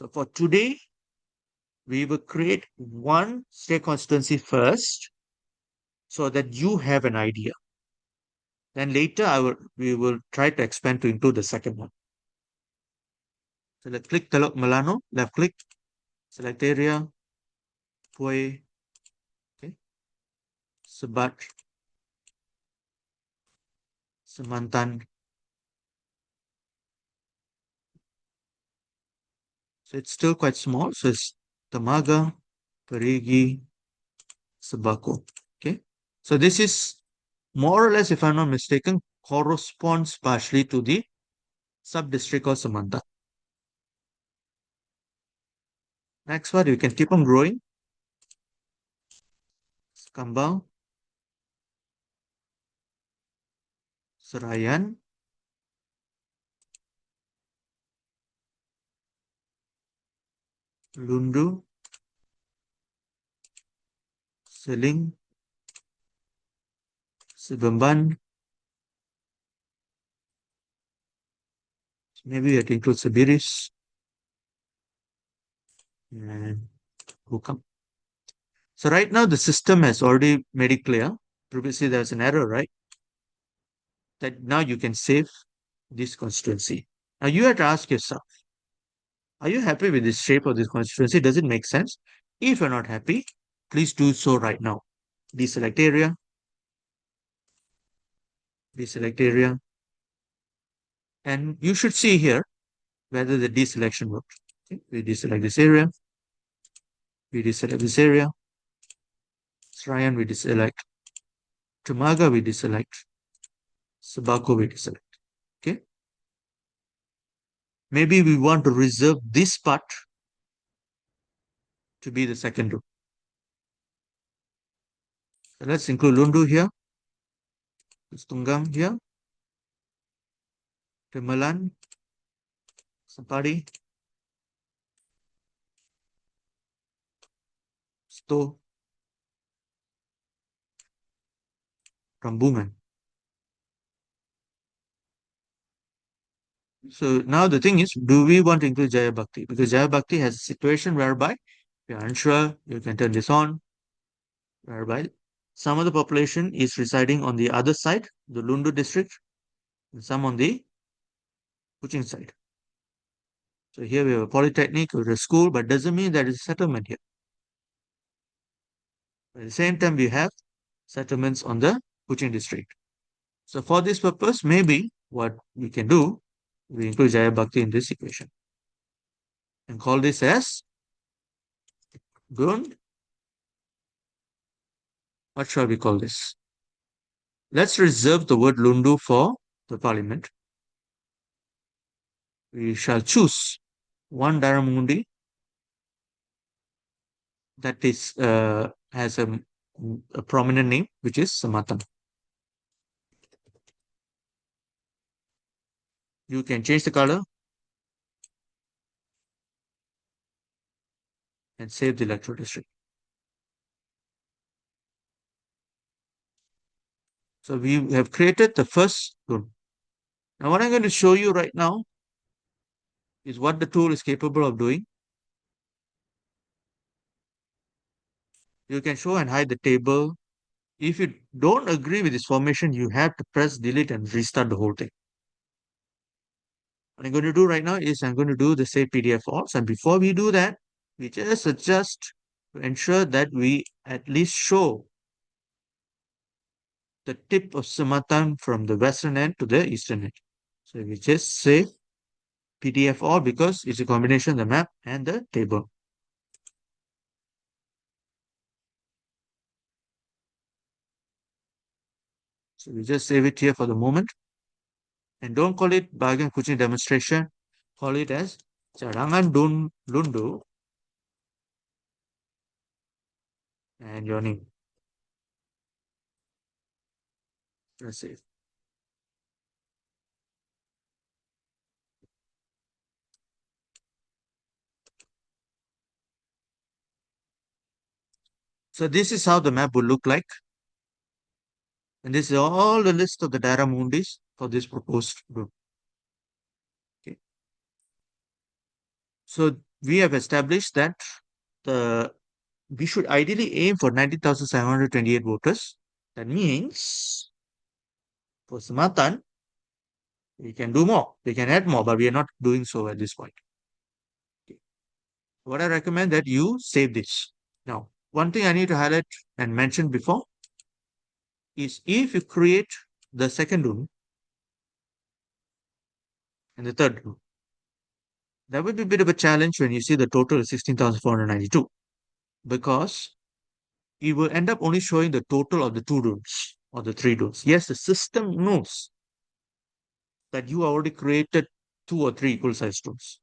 So for today, we will create one state constituency first so that you have an idea. Then later we will try to expand to include the second one. So let's click Telok Melano, left click, select area, Pue, okay, Sebat, Sematan. So it's still quite small. So it's Tamaga, Perigi, Sebako. Okay. So this is more or less, if I'm not mistaken, corresponds partially to the sub-district of Samantha. Next one, you can keep on growing. Kambang, Serayan, Lundu, Seling, Sibamban. Maybe we have to include Sabiris and Hukam. So right now the system has already made it clear. Previously there was an error, right? That now you can save this constituency. Now you have to ask yourself, are you happy with the shape of this constituency? Does it make sense? If you're not happy, please do so right now. Deselect area, deselect area, and you should see here whether the deselection works. Okay, we deselect this area, we deselect this area, Srayan we deselect, Tumaga we deselect, Sabako we deselect. Okay, maybe we want to reserve this part to be the second row. So let's include Lundu here, Tunggam here, Temelan, Sampari, Sto, Rambungan. So now the thing is, do we want to include Jaya Bhakti? Because Jaya Bhakti has a situation whereby if you're unsure, you can turn this on, whereby some of the population is residing on the other side, the Lundu district, and some on the Kuching side. So here we have a polytechnic or a school, but doesn't mean there is a settlement here. At the same time, we have settlements on the Kuching district. So for this purpose, maybe what we can do, we include Jaya Bhakti in this equation and call this as Gun. What shall we call this? Let's reserve the word Lundu for the parliament. We shall choose one Daramundi that is has a prominent name, which is Sematan. You can change the color and save the electoral district. So we have created the first tool. Now what I'm going to show you right now is what the tool is capable of doing. You can show and hide the table. If you don't agree with this formation, you have to press delete and restart the whole thing. What I'm going to do right now is I'm going to do the save PDF files. And before we do that, we just adjust to ensure that we at least show the tip of Sematan from the western end to the eastern end. So we just save PDF all because it's a combination of the map and the table. So we just save it here for the moment. And don't call it Bagian Kuching demonstration. Call it as Cadangan Lundu and your name. Press save. So this is how the map would look like. And this is all the list of the Dara Mundis for this proposed group. Okay. So we have established that the we should ideally aim for 19,728 voters. That means for Sematan, we can do more. We can add more, but we are not doing so at this point. Okay. What I recommend that you save this. Now, one thing I need to highlight and mention before is if you create the second room and the third room, that will be a bit of a challenge when you see the total is 16,492 because it will end up only showing the total of the two rooms or the three rooms. Yes, the system knows that you already created two or three equal sized rooms.